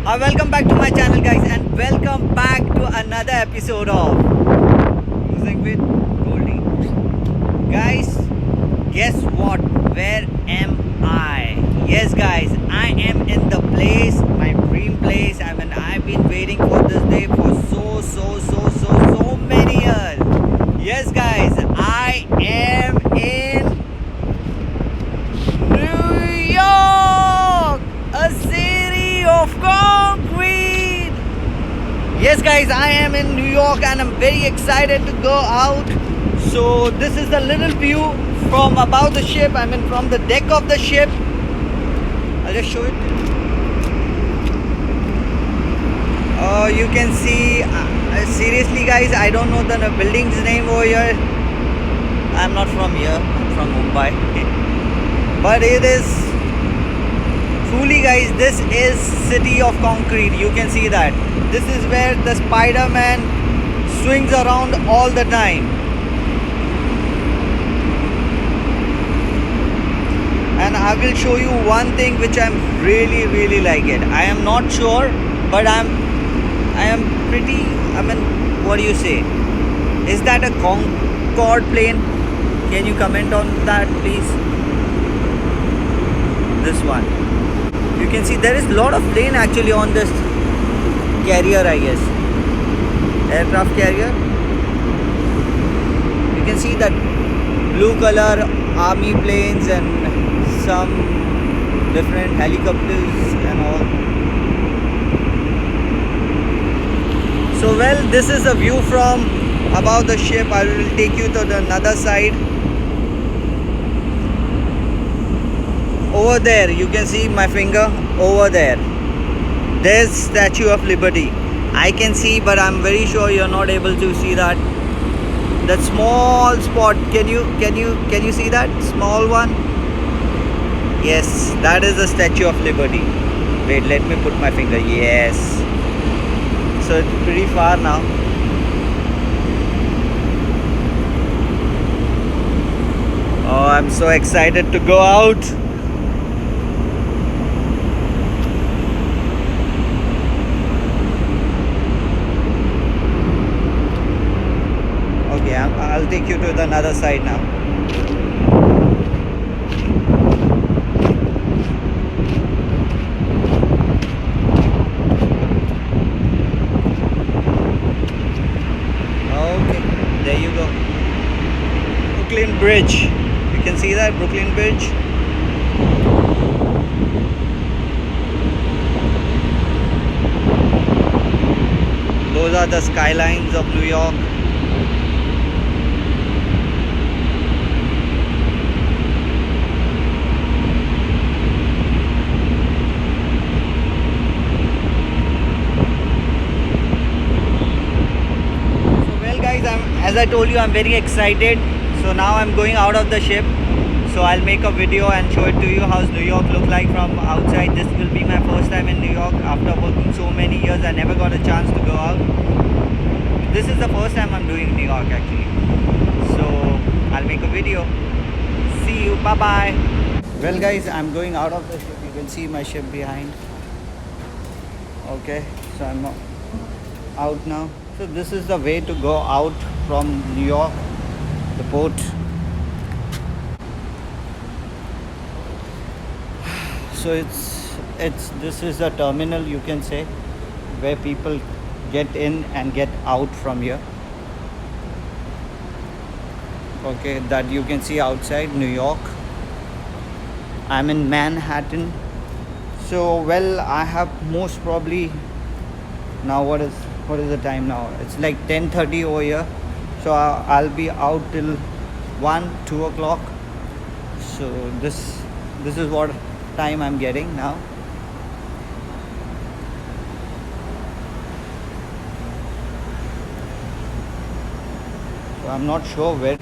Welcome back to my channel, guys, and welcome back to another episode of Music with Goldie. Guys, guess what? Where am I? Yes, guys, I am in the place, my dream place. I've been waiting for this day for so many years. Yes, guys, I am in New York, a city of concrete. Yes, guys, I am in New York and I'm very excited to go out. So this is the little view from above the ship. From the deck of the ship. I'll just show it. Oh, you can see. Seriously, guys, I don't know the building's name over here. I'm not from here. I'm from Mumbai. But it is truly, guys, this is city of concrete. You can see that. This is where the Spider-Man swings around all the time. And I will show you one thing which I'm really like it. I am not sure, but I am pretty, what do you say? Is that a Concorde plane? Can you comment on that, please? This one. You can see there is a lot of plane actually on this carrier, I guess. Aircraft carrier. You can see that blue color army planes and some different helicopters and all. So well, this is the view from above the ship. I will take you to the another side. Over there, you can see my finger over there. There's Statue of Liberty. I can see, but I'm very sure you're not able to see that. That small spot. Can you see that small one? Yes, that is the Statue of Liberty. Wait, let me put my finger. Yes. So it's pretty far now. Oh, I'm so excited to go out. Okay, I'll take you to the another side now. There you go. Brooklyn Bridge. You can see that Brooklyn Bridge. Those are the skylines of New York. As I told you, I'm very excited. So now I'm going out of the ship. So I'll make a video and show it to you how's New York look like from outside. This will be my first time in New York. After working so many years, I never got a chance to go out. This is the first time I'm doing New York actually. So I'll make a video. See you. Bye bye. Well guys, I'm going out of the ship. You can see my ship behind. Okay, so I'm out now. So this is the way to go out from New York, the port. So this is the terminal, you can say, where people get in and get out from here. Okay, that you can see outside New York. I'm in Manhattan. So well, I have most probably now what is the time now? It's like 10:30 over here. So I'll be out till 1-2 o'clock. So this is what time I'm getting now. So I'm not sure where,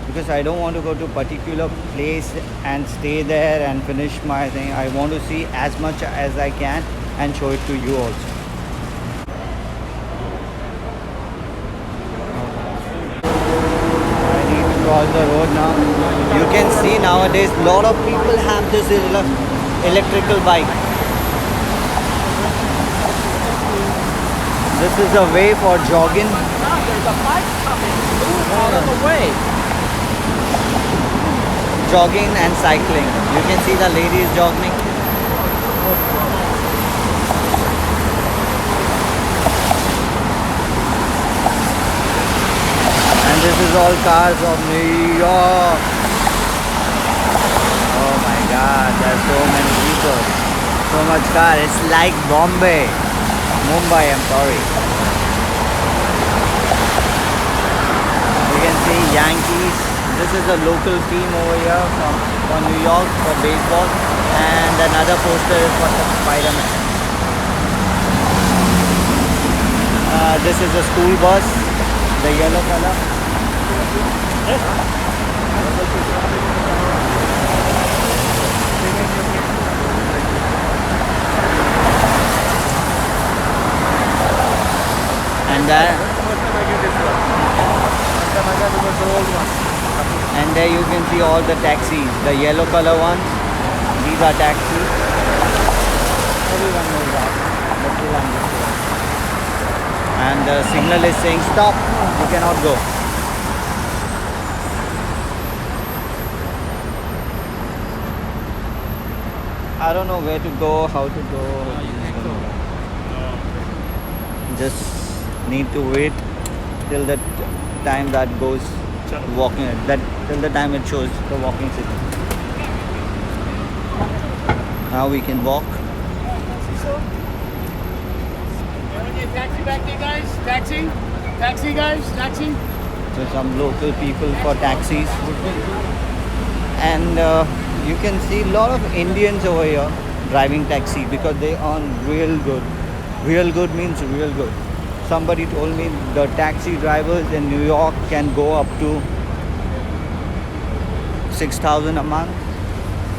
because I don't want to go to a particular place and stay there and finish my thing. I want to see as much as I can and show it to you also. Across the road now. You can see nowadays a lot of people have this electrical bike. This is a way for jogging. There's a bike coming. Move out of the way. Jogging and cycling. You can see the ladies jogging. And this is all cars of New York. Oh my God, there's so many people. So much car. It's like Bombay. Mumbai, I'm sorry. You can see Yankees. This is a local team over here from New York for baseball. And another poster is for the Spider-Man. This is a school bus, the yellow color. And there you can see all the taxis, the yellow color ones. These are taxis. Everyone knows that. And the signal is saying stop, you cannot go. I don't know where to go, how to go. Just need to wait till the time that goes walking, till the time it shows the walking signal. Now we can walk. Taxi back there, guys. Taxi. Taxi, guys. Taxi. So some local people for taxis. And you can see a lot of Indians over here driving taxi because they earn real good. Real good means real good. Somebody told me the taxi drivers in New York can go up to 6,000 a month.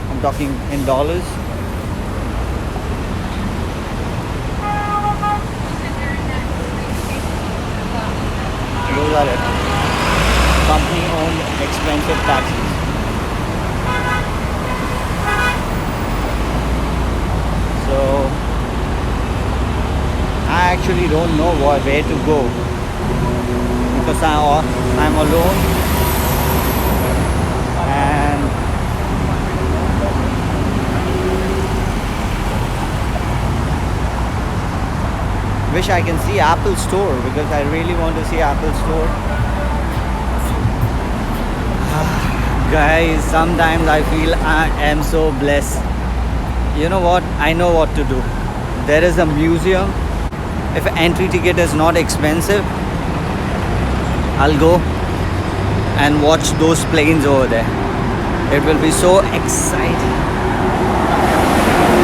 I'm talking in dollars. Those are it. Company-owned expensive taxis. So I actually don't know where to go because I'm alone and wish I can see Apple Store because I really want to see Apple Store. Guys, sometimes I feel I am so blessed. You know what? I know what to do. There is a museum. If entry ticket is not expensive, I'll go and watch those planes over there. It will be so exciting.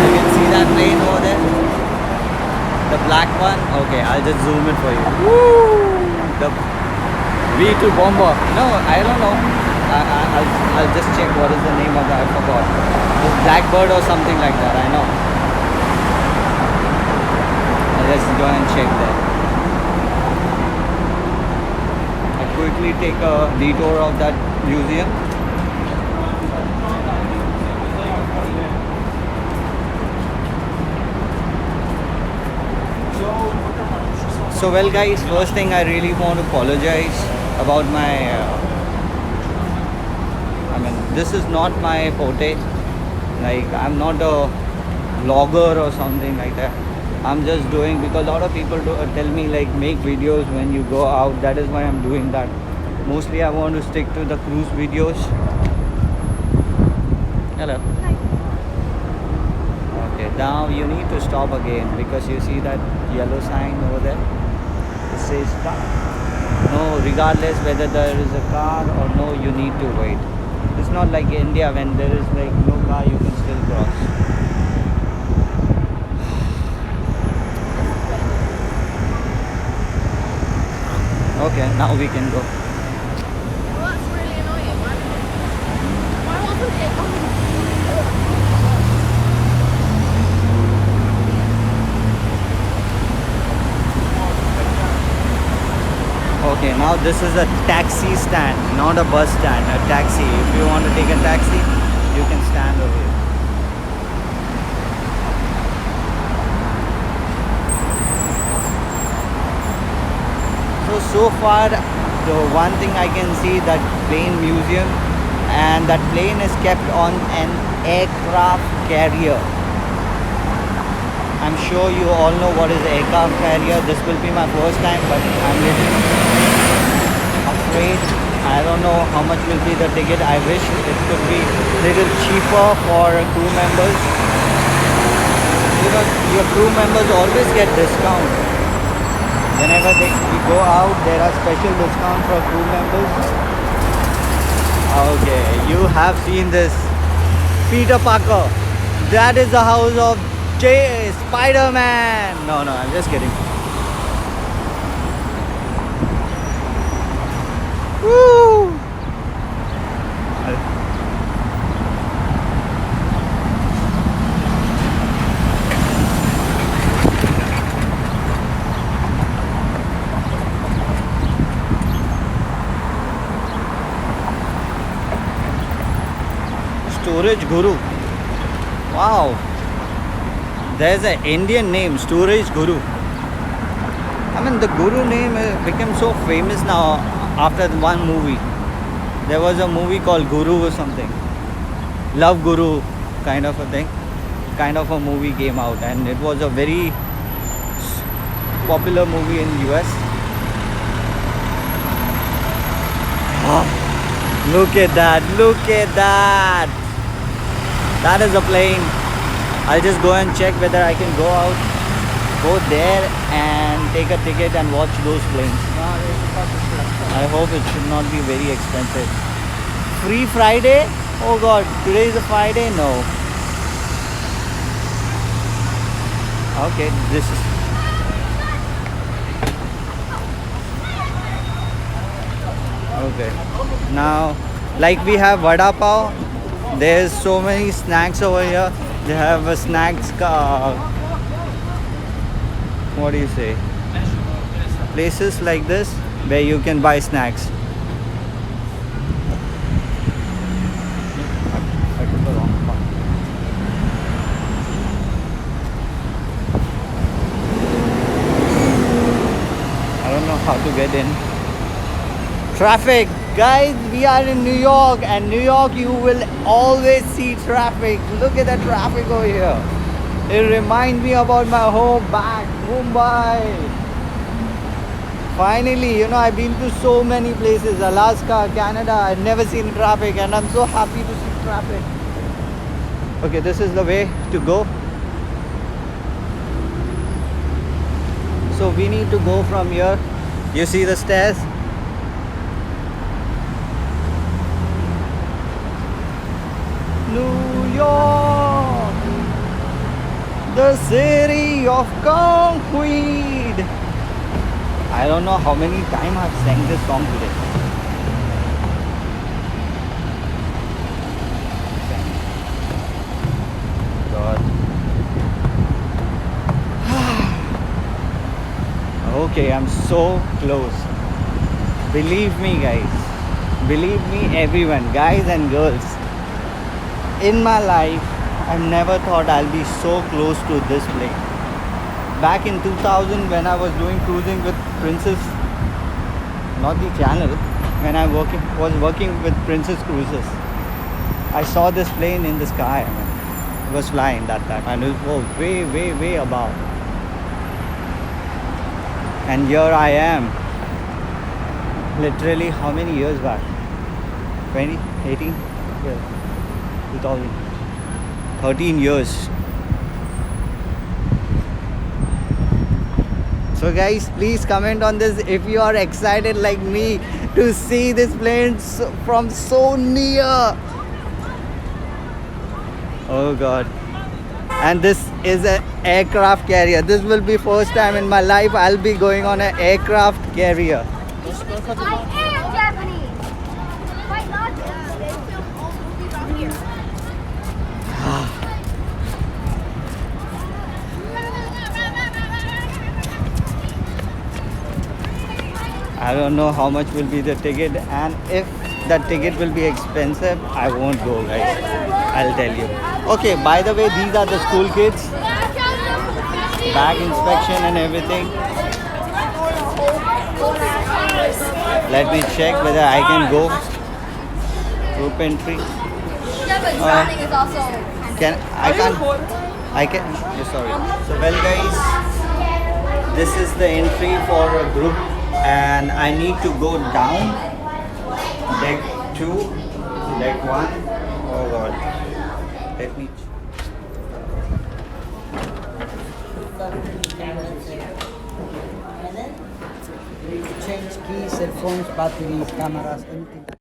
You can see that plane over there? The black one? Okay, I'll just zoom it for you. Woo! The V2 bomber. No, I don't know. I'll just check what is the name of that. I forgot. It's Blackbird or something like that. I know. Let's go and check that. I quickly take a detour of that museum. So well guys, first thing I really want to apologize about my this is not my forte. Like I'm not a vlogger or something like that. I'm just doing because a lot of people tell me like make videos when you go out. That is why I'm doing that. Mostly I want to stick to the cruise videos. Hello. Hi. Okay, now you need to stop again because you see that yellow sign over there. It says stop. No, regardless whether there is a car or no, you need to wait. It's not like India when there is like no car, you can still cross. Okay, now we can go. Well, that's really annoying. Why wasn't it on? Okay, now this is a taxi stand, not a bus stand, a taxi. If you want to take a taxi, you can stand over here. so far, the one thing I can see, that plane museum, and that plane is kept on an aircraft carrier. I'm sure you all know what is aircraft carrier. This will be my first time, but I'm little afraid. I don't know how much will be the ticket. I wish it could be little cheaper for crew members. You know, your crew members always get discount. Whenever we go out, there are special discount for crew members. Okay, you have seen this. Peter Parker. That is the house of Spider-Man. No, I'm just kidding. Woo! Storage Guru. Wow. There's an Indian name, Storage Guru. I mean, the Guru name became so famous now after one movie. There was a movie called Guru or something. Love Guru kind of a thing. Kind of a movie came out, and it was a very popular movie in US. Look at that, look at that. That is a plane. I'll just go and check whether I can go out, go there and take a ticket and watch those planes. I hope it should not be very expensive. Free Friday? Oh God, today is a Friday? No. Okay, this is... Okay. Now, like we have vada pav, there's so many snacks over here. They have a snacks, what do you say? Places like this where you can buy snacks. I took the wrong one. I don't know how to get in. Traffic, guys, we are in New York, and New York you will always see traffic. Look at the traffic over here. It reminds me about my home back, Mumbai. Finally, you know, I've been to so many places, Alaska, Canada. I've never seen traffic, and I'm so happy to see traffic. Okay, this is the way to go. So we need to go from here. You see the stairs? New York, the city of concrete. I don't know how many times I've sang this song today. God. Okay, I'm so close. Believe me, guys. Believe me, everyone, guys and girls. In my life, I've never thought I'll be so close to this plane. Back in 2000, when I was doing cruising with Princess, not the channel, when I was working with Princess Cruises, I saw this plane in the sky. I mean, it was flying that time, and it was way, way, way above. And here I am. Literally, how many years back? 20, 18? Yeah. 2000, 13 years. So guys, please comment on this if you are excited like me to see this plane from so near. Oh God. And this is an aircraft carrier. This will be first time in my life I'll be going on an aircraft carrier. I am Japanese. Why not? They film all movies out here. I don't know how much will be the ticket, and if that ticket will be expensive, I won't go, guys. I'll tell you. Okay, by the way, these are the school kids. Bag inspection and everything. Let me check whether I can go. Group entry. Yeah, but drowning is also kind Can I can't. I can. Sorry. So well, guys, this is the entry for a group, and I need to go down. Deck 2, deck 1. Oh God. Let me. Change keys, cell phones, batteries, cameras, anything.